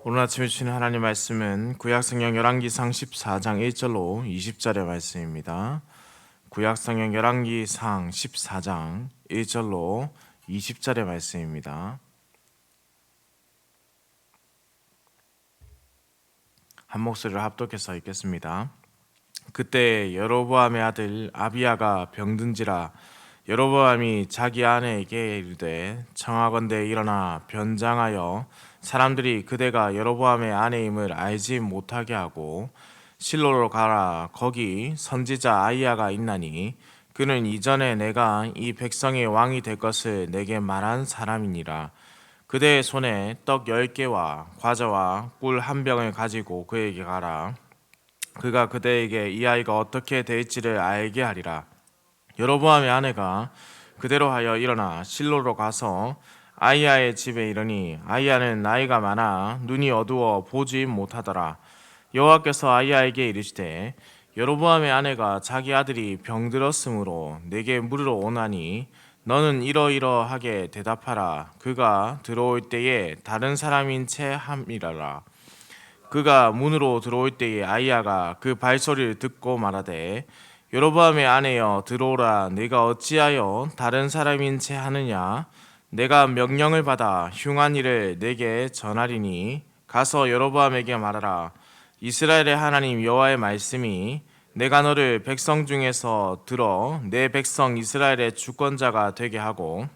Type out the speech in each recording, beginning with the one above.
오늘 아침에 주신 하나님 말씀은 구약성경 열왕기상 14장 1절로 20절의 말씀입니다. 구약성경 열왕기상 14장 1절로 20절의 말씀입니다. 한 목소리로 합독해서 읽겠습니다. 그때 여로보암의 아들 아비야가 병든지라 여로보암이 자기 아내에게 이르되 청하건대 일어나 변장하여 사람들이 그대가 여로보암의 아내임을 알지 못하게 하고 실로로 가라. 거기 선지자 아히야가 있나니 그는 이전에 내가 이 백성의 왕이 될 것을 내게 말한 사람이니라. 그대의 손에 떡 10개와 과자와 꿀 한 병을 가지고 그에게 가라. 그가 그대에게 이 아이가 어떻게 될지를 알게 하리라. 여로보암의 아내가 그대로 하여 일어나 실로로 가서 아히야의 집에 이르니 아히야는 나이가 많아 눈이 어두워 보지 못하더라. 여호와께서 아히야에게 이르시되 여로보암의 아내가 자기 아들이 병들었으므로 내게 물으러 오나니 너는 이러이러하게 대답하라. 그가 들어올 때에 다른 사람인 채 함이라라. 그가 문으로 들어올 때에 아히야가 그 발소리를 듣고 말하되 여로보암의 아내여 들어오라. 네가 어찌하여 다른 사람인 채 하느냐? 내가 명령을 받아 흉한 일을 내게 전하리니 가서 여로보암에게 말하라. 이스라엘의 하나님 여호와의 말씀이 내가 너를 백성 중에서 들어 내 백성 이스라엘의 주권자가 되게 하고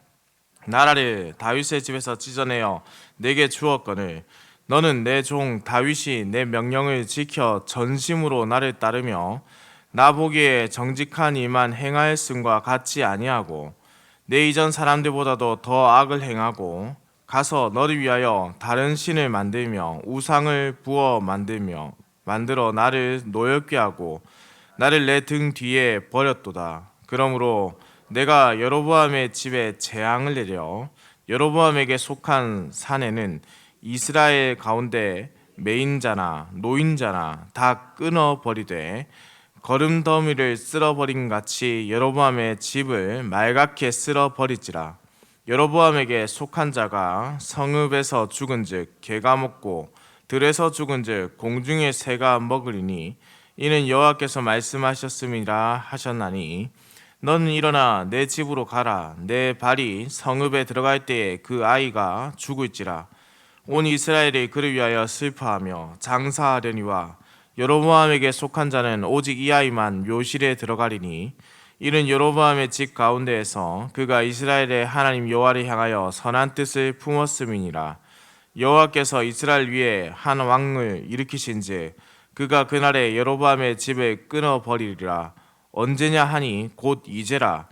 나라를 다윗의 집에서 찢어내어 내게 주었거늘 너는 내 종 다윗이 내 명령을 지켜 전심으로 나를 따르며 나 보기에 정직한 일만 행하였음과 같지 아니하고 내 이전 사람들보다도 더 악을 행하고 가서 너를 위하여 다른 신을 만들며 우상을 부어 만들어 나를 노엽게 하고 나를 내 등 뒤에 버렸도다. 그러므로 내가 여로보암의 집에 재앙을 내려 여로보암에게 속한 산에는 이스라엘 가운데 매인자나 노인자나 다 끊어버리되 거름더미를 쓸어버린 같이 여로보암의 집을 말갛게 쓸어버리지라. 여로보암에게 속한 자가 성읍에서 죽은즉 개가 먹고 들에서 죽은즉 공중의 새가 먹으리니 이는 여호와께서 말씀하셨음이라 하셨나니 너는 일어나 내 집으로 가라. 내 발이 성읍에 들어갈 때에 그 아이가 죽을지라. 온 이스라엘이 그를 위하여 슬퍼하며 장사하려니와 여로보암에게 속한 자는 오직 이 아이만 묘실에 들어가리니 이는 여로보암의 집 가운데에서 그가 이스라엘의 하나님 여호와를 향하여 선한 뜻을 품었음이니라. 여호와께서 이스라엘 위에 한 왕을 일으키신즉 그가 그날에 여로보암의 집을 끊어버리리라. 언제냐 하니 곧 이제라.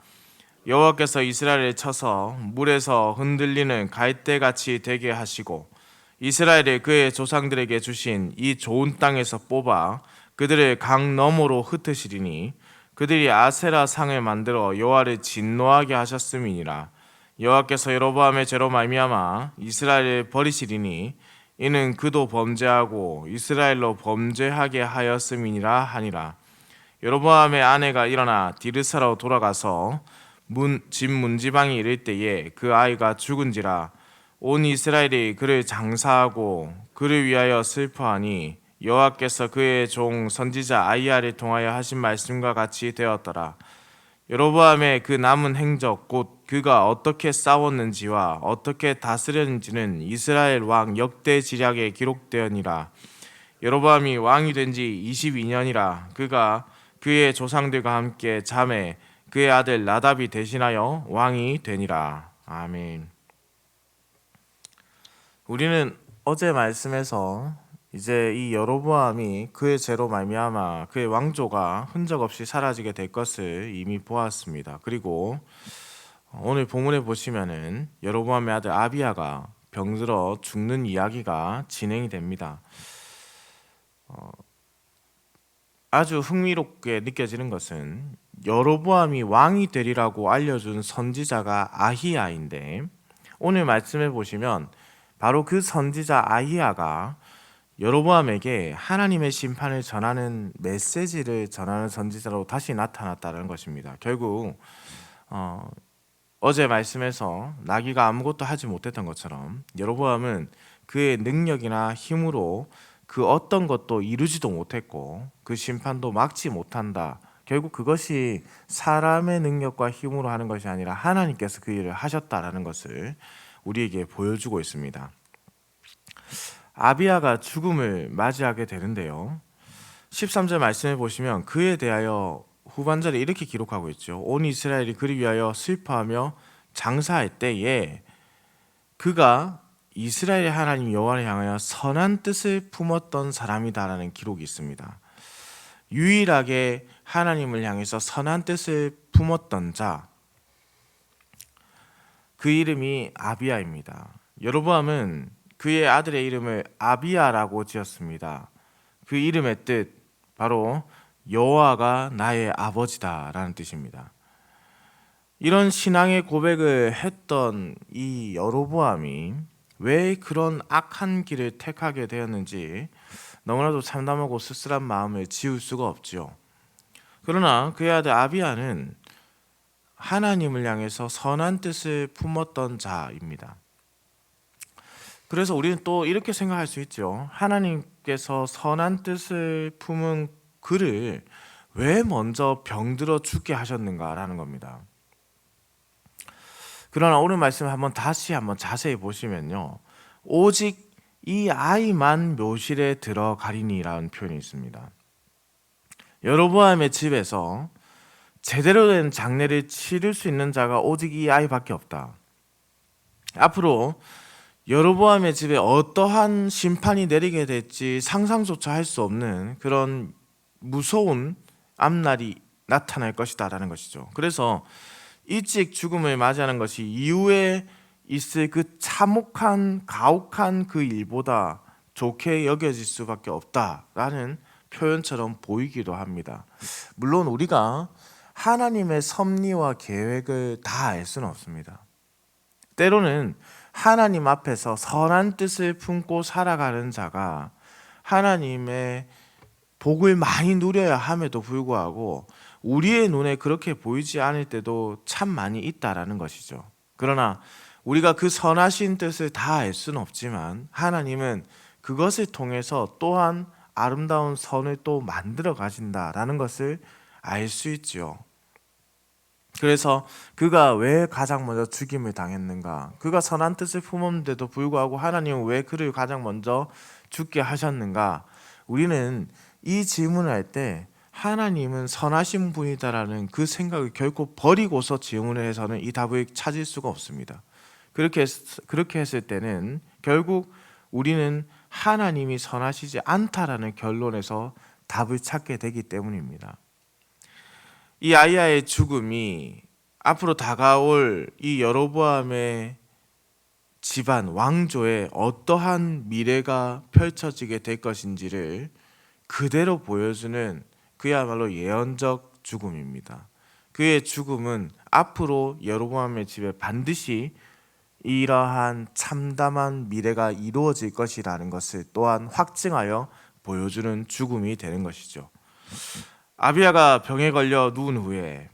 여호와께서 이스라엘을 쳐서 물에서 흔들리는 갈대같이 되게 하시고 이스라엘이 그의 조상들에게 주신 이 좋은 땅에서 뽑아 그들을 강 너머로 흩으시리니 그들이 아세라 상을 만들어 여호와를 진노하게 하셨음이니라. 여호와께서 여로보암의 죄로 말미암아 이스라엘을 버리시리니 이는 그도 범죄하고 이스라엘로 범죄하게 하였음이니라 하니라. 여로보암의 아내가 일어나 디르사로 돌아가서 집 문지방에 이를 때에 그 아이가 죽은지라. 온 이스라엘이 그를 장사하고 그를 위하여 슬퍼하니 여호와께서 그의 종 선지자 아히야를 통하여 하신 말씀과 같이 되었더라. 여로보암의 그 남은 행적 곧 그가 어떻게 싸웠는지와 어떻게 다스렸는지는 이스라엘 왕 역대 지략에 기록되었니라. 여로보암이 왕이 된 지 22년이라. 그가 그의 조상들과 함께 잠에 그의 아들 나답이 대신하여 왕이 되니라. 아멘. 우리는 어제 말씀에서 이제 이 여로보암이 그의 죄로 말미암아 그의 왕조가 흔적 없이 사라지게 될 것을 이미 보았습니다. 그리고 오늘 본문에 보시면은 여로보암의 아들 아비야가 병들어 죽는 이야기가 진행이 됩니다. 아주 흥미롭게 느껴지는 것은 여로보암이 왕이 되리라고 알려준 선지자가 아히야인데 오늘 말씀해 보시면 바로 그 선지자 아히야가 여로보암에게 하나님의 심판을 전하는 메시지를 전하는 선지자로 다시 나타났다는 것입니다. 결국 어제 말씀에서 나귀가 아무것도 하지 못했던 것처럼 여로보암은 그의 능력이나 힘으로 그 어떤 것도 이루지도 못했고 그 심판도 막지 못한다. 결국 그것이 사람의 능력과 힘으로 하는 것이 아니라 하나님께서 그 일을 하셨다라는 것을 우리에게 보여주고 있습니다. 아비야가 죽음을 맞이하게 되는데요. 13절 말씀을 보시면 그에 대하여 후반절에 이렇게 기록하고 있죠. 온 이스라엘이 그를 위하여 슬퍼하며 장사할 때에 그가 이스라엘의 하나님 여호와를 향하여 선한 뜻을 품었던 사람이다라는 기록이 있습니다. 유일하게 하나님을 향해서 선한 뜻을 품었던 자, 그 이름이 아비야입니다. 여로보암은 그의 아들의 이름을 아비야라고 지었습니다. 그 이름의 뜻 바로 여호와가 나의 아버지다라는 뜻입니다. 이런 신앙의 고백을 했던 이 여로보암이 왜 그런 악한 길을 택하게 되었는지 너무나도 참담하고 쓸쓸한 마음을 지울 수가 없지요. 그러나 그의 아들 아비야는 하나님을 향해서 선한 뜻을 품었던 자입니다. 그래서 우리는 또 이렇게 생각할 수 있죠. 하나님께서 선한 뜻을 품은 그를 왜 먼저 병들어 죽게 하셨는가라는 겁니다. 그러나 오늘 말씀을 다시 한번 자세히 보시면요. 오직 이 아이만 묘실에 들어가리니라는 표현이 있습니다. 여로보암의 집에서 제대로 된 장례를 치를 수 있는 자가 오직 이 아이밖에 없다. 앞으로 여로보암의 집에 어떠한 심판이 내리게 될지 상상조차 할 수 없는 그런 무서운 앞날이 나타날 것이다 라는 것이죠. 그래서 일찍 죽음을 맞이하는 것이 이후에 있을 그 참혹한 가혹한 그 일보다 좋게 여겨질 수밖에 없다라는 표현처럼 보이기도 합니다. 물론 우리가 하나님의 섭리와 계획을 다 알 수는 없습니다. 때로는 하나님 앞에서 선한 뜻을 품고 살아가는 자가 하나님의 복을 많이 누려야 함에도 불구하고 우리의 눈에 그렇게 보이지 않을 때도 참 많이 있다라는 것이죠. 그러나 우리가 그 선하신 뜻을 다 알 수는 없지만 하나님은 그것을 통해서 또한 아름다운 선을 또 만들어 가신다라는 것을 알 수 있지요. 그래서 그가 왜 가장 먼저 죽임을 당했는가? 그가 선한 뜻을 품었는데도 불구하고 하나님은 왜 그를 가장 먼저 죽게 하셨는가? 우리는 이 질문을 할 때 하나님은 선하신 분이다라는 그 생각을 결코 버리고서 질문을 해서는 이 답을 찾을 수가 없습니다. 그렇게 했을 때는 결국 우리는 하나님이 선하시지 않다라는 결론에서 답을 찾게 되기 때문입니다. 이 아이야의 죽음이 앞으로 다가올 이 여로보암의 집안 왕조에 어떠한 미래가 펼쳐지게 될 것인지를 그대로 보여주는 그야말로 예언적 죽음입니다. 그의 죽음은 앞으로 여로보암의 집에 반드시 이러한 참담한 미래가 이루어질 것이라는 것을 또한 확증하여 보여주는 죽음이 되는 것이죠. 아비야가 병에 걸려 누운 후에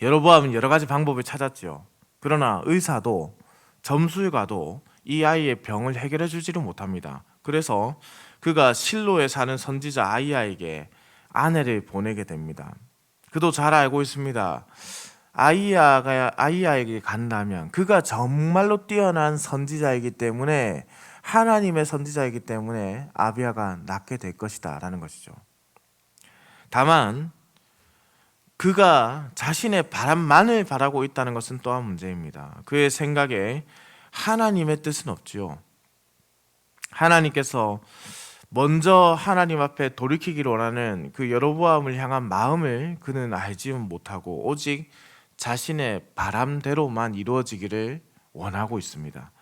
여로보암은 여러 가지 방법을 찾았지요. 그러나 의사도 점술가도 이 아이의 병을 해결해 주지를 못합니다. 그래서 그가 실로에 사는 선지자 아이야에게 아내를 보내게 됩니다. 그도 잘 알고 있습니다. 아이야에게 간다면 그가 정말로 뛰어난 선지자이기 때문에 하나님의 선지자이기 때문에 아비야가 낫게 될 것이다 라는 것이죠. 다만 그가 자신의 바람만을 바라고 있다는 것은 또한 문제입니다. 그의 생각에 하나님의 뜻은 없지요. 하나님께서 먼저 하나님 앞에 돌이키기를 원하는 그 여로보암을 향한 마음을 그는 알지 못하고 오직 자신의 바람대로만 이루어지기를 원하고 있습니다.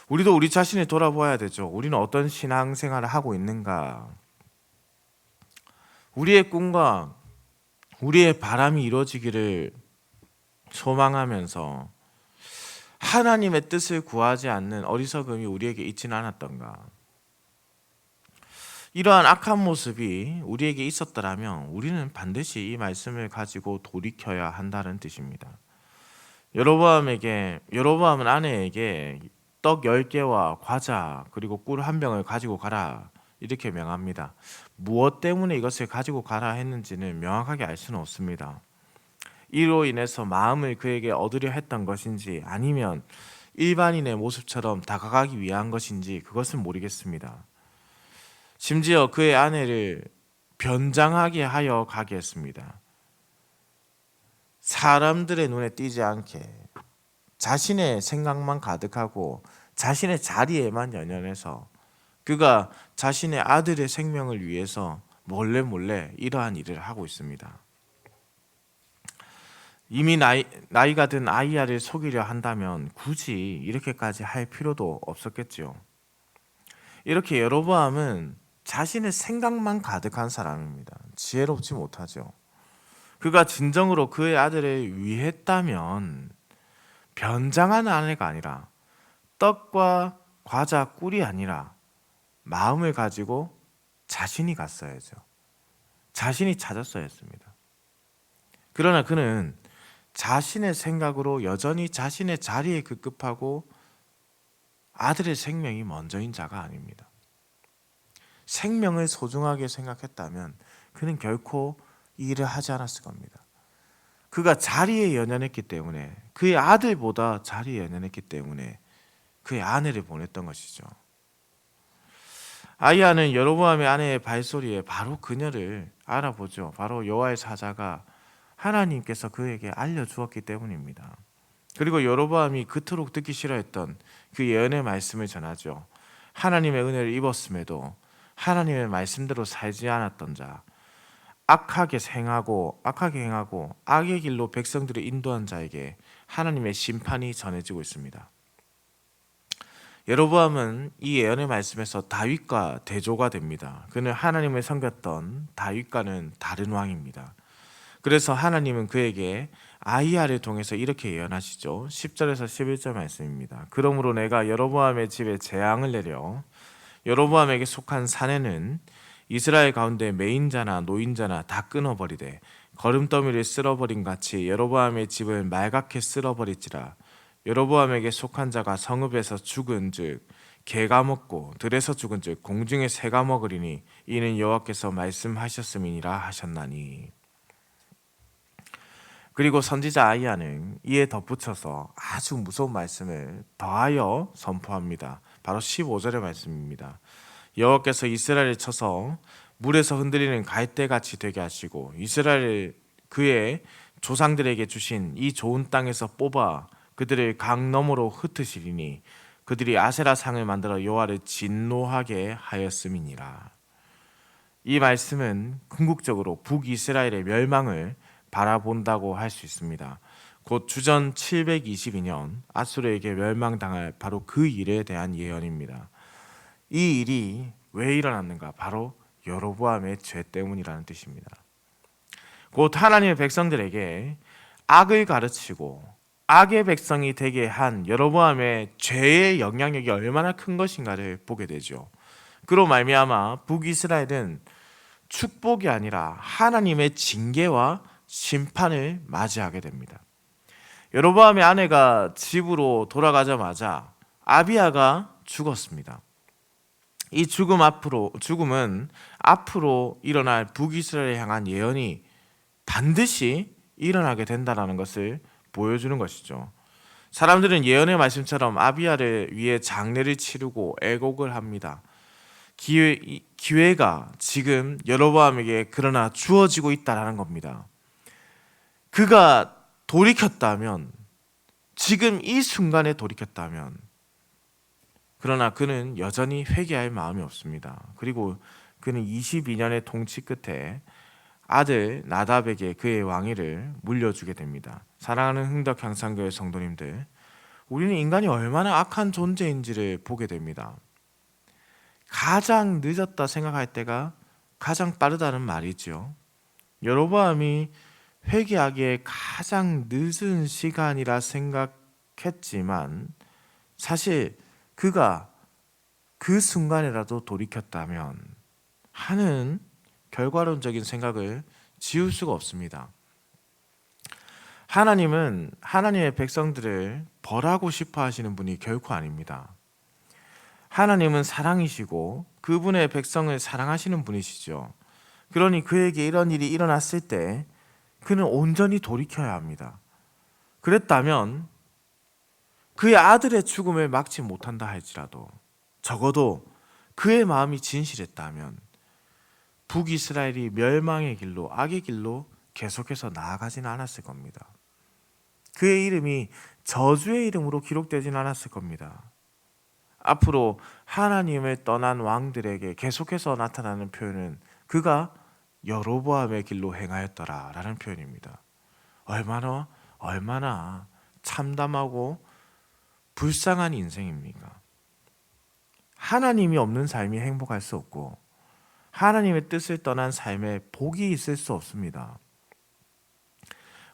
우리도 우리 자신을 돌아보아야 되죠. 우리는 어떤 신앙생활을 하고 있는가? 우리의 꿈과 우리의 바람이 이루어지기를 소망하면서 하나님의 뜻을 구하지 않는 어리석음이 우리에게 있지는 않았던가? 이러한 악한 모습이 우리에게 있었더라면 우리는 반드시 이 말씀을 가지고 돌이켜야 한다는 뜻입니다. 여로보암은 아내에게 떡 10개와 과자 그리고 꿀 한 병을 가지고 가라 이렇게 명합니다. 무엇 때문에 이것을 가지고 가라 했는지는 명확하게 알 수는 없습니다. 이로 인해서 마음을 그에게 얻으려 했던 것인지 아니면 일반인의 모습처럼 다가가기 위한 것인지 그것은 모르겠습니다. 심지어 그의 아내를 변장하게 하여 가게 했습니다. 사람들의 눈에 띄지 않게 자신의 생각만 가득하고 자신의 자리에만 연연해서 그가 자신의 아들의 생명을 위해서 몰래 이러한 일을 하고 있습니다. 이미 나이가 든 아이야를 속이려 한다면 굳이 이렇게까지 할 필요도 없었겠죠. 이렇게 여로보암은 자신의 생각만 가득한 사람입니다. 지혜롭지 못하죠. 그가 진정으로 그의 아들을 위했다면 변장한 아내가 아니라 떡과 과자 꿀이 아니라 마음을 가지고 자신이 갔어야죠. 자신이 찾았어야 했습니다. 그러나 그는 자신의 생각으로 여전히 자신의 자리에 급급하고 아들의 생명이 먼저인 자가 아닙니다. 생명을 소중하게 생각했다면 그는 결코 이 일을 하지 않았을 겁니다. 그가 자리에 연연했기 때문에 그의 아들보다 자리에 연연했기 때문에 그의 아내를 보냈던 것이죠. 아히야는 여로보암의 아내의 발소리에 바로 그녀를 알아보죠. 바로 여호와의 사자가 하나님께서 그에게 알려주었기 때문입니다. 그리고 여로보암이 그토록 듣기 싫어했던 그 예언의 말씀을 전하죠. 하나님의 은혜를 입었음에도 하나님의 말씀대로 살지 않았던 자, 악하게 행하고 악의 길로 백성들을 인도한 자에게 하나님의 심판이 전해지고 있습니다. 여로보암은 이 예언의 말씀에서 다윗과 대조가 됩니다. 그는 하나님을 섬겼던 다윗과는 다른 왕입니다. 그래서 하나님은 그에게 아히야를 통해서 이렇게 예언하시죠. 10절에서 11절 말씀입니다. 그러므로 내가 여로보암의 집에 재앙을 내려 여로보암에게 속한 사내는 이스라엘 가운데 매인자나 노인자나 다 끊어버리되 거름더미를 쓸어버린 같이 여로보암의 집을 말갛게 쓸어버릴지라. 여로보암에게 속한 자가 성읍에서 죽은즉 개가 먹고 들에서 죽은즉 공중의 새가 먹으리니 이는 여호와께서 말씀하셨음이니라 하셨나니. 그리고 선지자 아히야는 이에 덧붙여서 아주 무서운 말씀을 더하여 선포합니다. 바로 15절의 말씀입니다. 여호와께서 이스라엘을 쳐서 물에서 흔들리는 갈대같이 되게 하시고 이스라엘을 그의 조상들에게 주신 이 좋은 땅에서 뽑아 그들을 강 너머로 흩으시리니 그들이 아세라 상을 만들어 여호와를 진노하게 하였음이니라. 이 말씀은 궁극적으로 북이스라엘의 멸망을 바라본다고 할 수 있습니다. 곧 주전 722년 아수르에게 멸망당할 바로 그 일에 대한 예언입니다. 이 일이 왜 일어났는가? 바로 여로보암의 죄 때문이라는 뜻입니다. 곧 하나님의 백성들에게 악을 가르치고 악의 백성이 되게 한 여로보암의 죄의 영향력이 얼마나 큰 것인가를 보게 되죠. 그로 말미암아 북이스라엘은 축복이 아니라 하나님의 징계와 심판을 맞이하게 됩니다. 여로보암의 아내가 집으로 돌아가자마자 아비야가 죽었습니다. 이 죽음은 앞으로 일어날 북이스라엘을 향한 예언이 반드시 일어나게 된다는 것을 보여주는 것이죠. 사람들은 예언의 말씀처럼 아비야를 위해 장례를 치르고 애곡을 합니다. 기회가 지금 여로보암에게 그러나 주어지고 있다는 겁니다. 그가 돌이켰다면, 지금 이 순간에 돌이켰다면, 그러나 그는 여전히 회개할 마음이 없습니다. 그리고 그는 22년의 통치 끝에 아들 나답에게 그의 왕위를 물려주게 됩니다. 사랑하는 흥덕향상교회 성도님들, 우리는 인간이 얼마나 악한 존재인지를 보게 됩니다. 가장 늦었다 생각할 때가 가장 빠르다는 말이죠. 여로보암이 회개하기에 가장 늦은 시간이라 생각했지만 사실 그가 그 순간에라도 돌이켰다면 하는 결과론적인 생각을 지울 수가 없습니다. 하나님은 하나님의 백성들을 벌하고 싶어 하시는 분이 결코 아닙니다. 하나님은 사랑이시고 그분의 백성을 사랑하시는 분이시죠. 그러니 그에게 이런 일이 일어났을 때 그는 온전히 돌이켜야 합니다. 그랬다면 그의 아들의 죽음을 막지 못한다 할지라도 적어도 그의 마음이 진실했다면 북이스라엘이 멸망의 길로, 악의 길로 계속해서 나아가지는 않았을 겁니다. 그의 이름이 저주의 이름으로 기록되지는 않았을 겁니다. 앞으로 하나님을 떠난 왕들에게 계속해서 나타나는 표현은 그가 여로보암의 길로 행하였더라라는 표현입니다. 얼마나 참담하고 불쌍한 인생입니까? 하나님이 없는 삶이 행복할 수 없고 하나님의 뜻을 떠난 삶에 복이 있을 수 없습니다.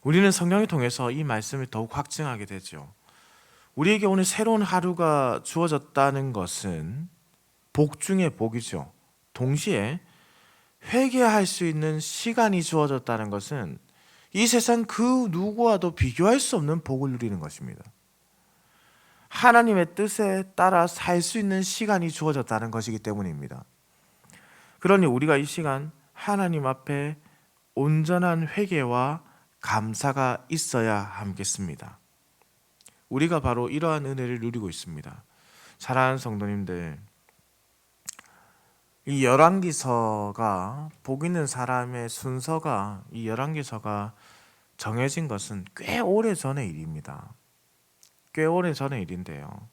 우리는 성경을 통해서 이 말씀을 더욱 확증하게 되죠. 우리에게 오늘 새로운 하루가 주어졌다는 것은 복 중의 복이죠. 동시에 회개할 수 있는 시간이 주어졌다는 것은 이 세상 그 누구와도 비교할 수 없는 복을 누리는 것입니다. 하나님의 뜻에 따라 살 수 있는 시간이 주어졌다는 것이기 때문입니다. 그러니 우리가 이 시간 하나님 앞에 온전한 회개와 감사가 있어야 하겠습니다. 우리가 바로 이러한 은혜를 누리고 있습니다. 사랑하는 성도님들, 이 열왕기서가 복 있는 사람의 순서가 이 열왕기서가 정해진 것은 꽤 오래 전의 일입니다. 꽤 오래 전의 일인데요.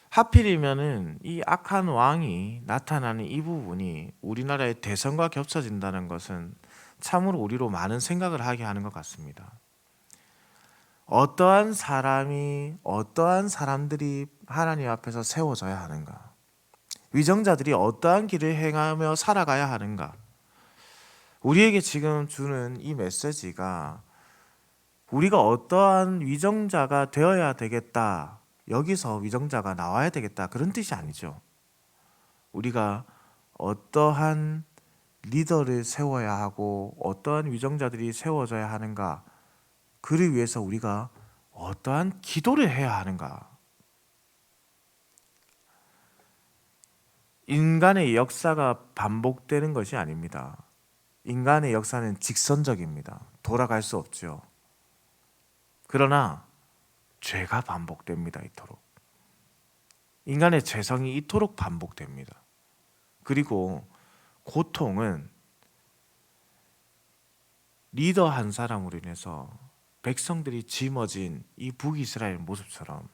하필이면은 이 악한 왕이 나타나는 이 부분이 우리나라의 대선과 겹쳐진다는 것은 참으로 우리로 많은 생각을 하게 하는 것 같습니다. 어떠한 사람들이 하나님 앞에서 세워져야 하는가? 위정자들이 어떠한 길을 행하며 살아가야 하는가? 우리에게 지금 주는 이 메시지가 우리가 어떠한 위정자가 되어야 되겠다, 여기서 위정자가 나와야 되겠다, 그런 뜻이 아니죠. 우리가 어떠한 리더를 세워야 하고 어떠한 위정자들이 세워져야 하는가, 그를 위해서 우리가 어떠한 기도를 해야 하는가. 인간의 역사가 반복되는 것이 아닙니다. 인간의 역사는 직선적입니다. 돌아갈 수 없죠. 그러나 죄가 반복됩니다. 이토록. 인간의 죄성이 이토록 반복됩니다. 그리고 고통은 리더 한 사람으로 인해서 백성들이 짊어진 이 북이스라엘 모습처럼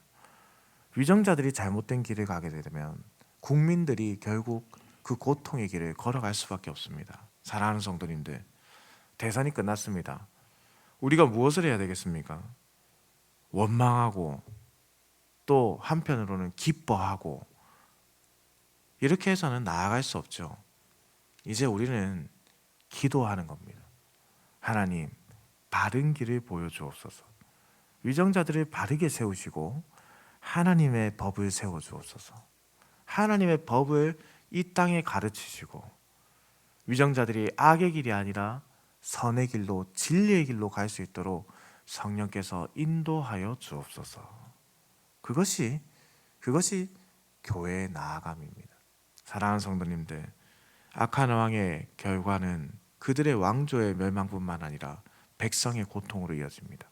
위정자들이 잘못된 길을 가게 되면 국민들이 결국 그 고통의 길을 걸어갈 수밖에 없습니다. 사랑하는 성도님들, 대선이 끝났습니다. 우리가 무엇을 해야 되겠습니까? 원망하고 또 한편으로는 기뻐하고 이렇게 해서는 나아갈 수 없죠. 이제 우리는 기도하는 겁니다. 하나님, 바른 길을 보여주옵소서. 위정자들을 바르게 세우시고 하나님의 법을 세워주옵소서. 하나님의 법을 이 땅에 가르치시고 위정자들이 악의 길이 아니라 선의 길로, 진리의 길로 갈 수 있도록 성령께서 인도하여 주옵소서. 그것이 교회의 나아감입니다. 사랑하는 성도님들, 악한 왕의 결과는 그들의 왕조의 멸망뿐만 아니라 백성의 고통으로 이어집니다.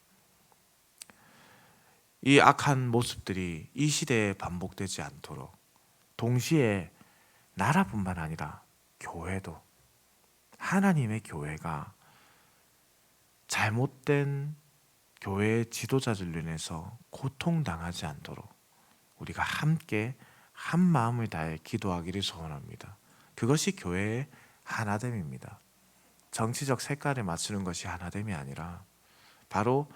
이 악한 모습들이 이 시대에 반복되지 않도록 동시에 나라뿐만 아니라 교회도, 하나님의 교회가 잘못된 교회의 지도자들로 인해서 고통당하지 않도록 우리가 함께 한 마음을 다해 기도하기를 소원합니다. 그것이 교회의 하나됨입니다. 정치적 색깔에 맞추는 것이 하나됨이 아니라 바로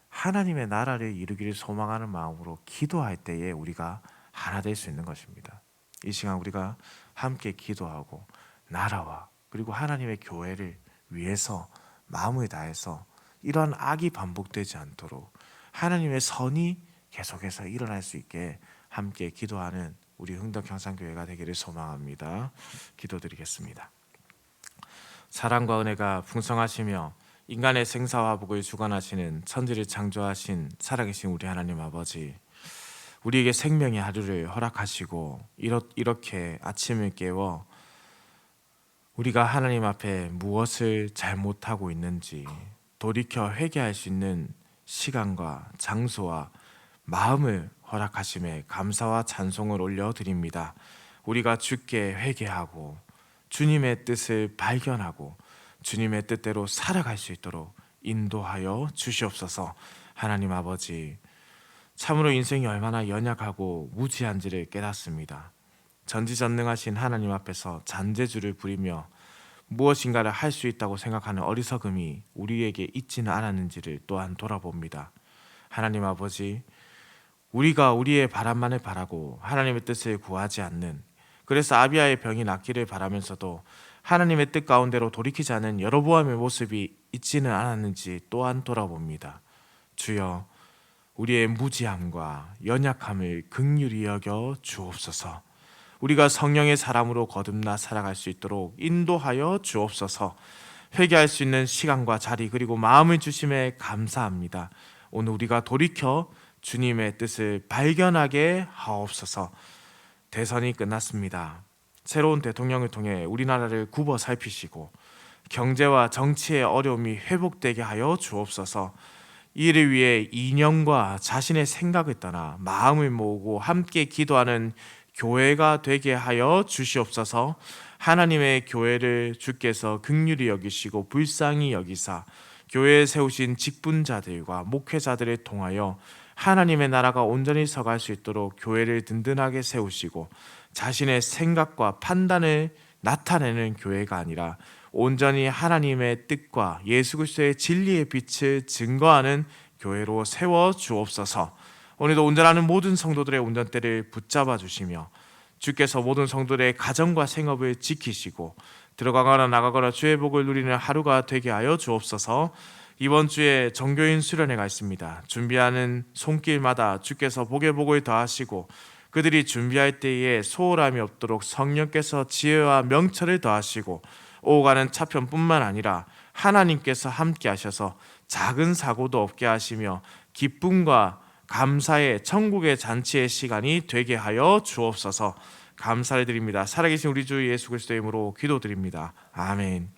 하나님의 나라를 이루기를 소망하는 마음으로 기도할 때에 우리가 하나 될 수 있는 것입니다. 이 시간 우리가 함께 기도하고 나라와 그리고 하나님의 교회를 위해서 마음을 다해서 이러한 악이 반복되지 않도록 하나님의 선이 계속해서 일어날 수 있게 함께 기도하는 우리 흥덕향상교회가 되기를 소망합니다. 기도드리겠습니다. 사랑과 은혜가 풍성하시며 인간의 생사화복을 주관하시는 천지를 창조하신 살아계신 우리 하나님 아버지, 우리에게 생명의 하루를 허락하시고 이렇게 아침을 깨워 우리가 하나님 앞에 무엇을 잘못하고 있는지 돌이켜 회개할 수 있는 시간과 장소와 마음을 허락하심에 감사와 찬송을 올려드립니다. 우리가 주께 회개하고 주님의 뜻을 발견하고 주님의 뜻대로 살아갈 수 있도록 인도하여 주시옵소서. 하나님 아버지, 참으로 인생이 얼마나 연약하고 무지한지를 깨닫습니다. 전지전능하신 하나님 앞에서 잔재주를 부리며 무엇인가를 할 수 있다고 생각하는 어리석음이 우리에게 있지는 않았는지를 또한 돌아봅니다. 하나님 아버지, 우리가 우리의 바람만을 바라고 하나님의 뜻을 구하지 않는, 그래서 아비야의 병이 낫기를 바라면서도 하나님의 뜻 가운데로 돌이키지 않은 여로보암의 모습이 있지는 않았는지 또한 돌아봅니다. 주여, 우리의 무지함과 연약함을 긍휼히 여겨 주옵소서. 우리가 성령의 사람으로 거듭나 살아갈 수 있도록 인도하여 주옵소서. 회개할 수 있는 시간과 자리 그리고 마음을 주심에 감사합니다. 오늘 우리가 돌이켜 주님의 뜻을 발견하게 하옵소서. 대선이 끝났습니다. 새로운 대통령을 통해 우리나라를 굽어 살피시고 경제와 정치의 어려움이 회복되게 하여 주옵소서. 이를 위해 이념과 자신의 생각을 떠나 마음을 모으고 함께 기도하는 교회가 되게 하여 주시옵소서. 하나님의 교회를 주께서 긍휼히 여기시고 불쌍히 여기사 교회에 세우신 직분자들과 목회자들을 통하여 하나님의 나라가 온전히 서갈 수 있도록 교회를 든든하게 세우시고 자신의 생각과 판단을 나타내는 교회가 아니라 온전히 하나님의 뜻과 예수 그리스도의 진리의 빛을 증거하는 교회로 세워 주옵소서. 오늘도 운전하는 모든 성도들의 운전대를 붙잡아 주시며 주께서 모든 성도들의 가정과 생업을 지키시고 들어가거나 나가거나 주의 복을 누리는 하루가 되게 하여 주옵소서. 이번 주에 정교인 수련회가 있습니다. 준비하는 손길마다 주께서 복의 복을 더하시고 그들이 준비할 때에 소홀함이 없도록 성령께서 지혜와 명철을 더하시고 오고 가는 차편뿐만 아니라 하나님께서 함께 하셔서 작은 사고도 없게 하시며 기쁨과 감사의 천국의 잔치의 시간이 되게 하여 주옵소서. 감사를 드립니다. 살아계신 우리 주 예수 그리스도의 이름으로 기도드립니다. 아멘.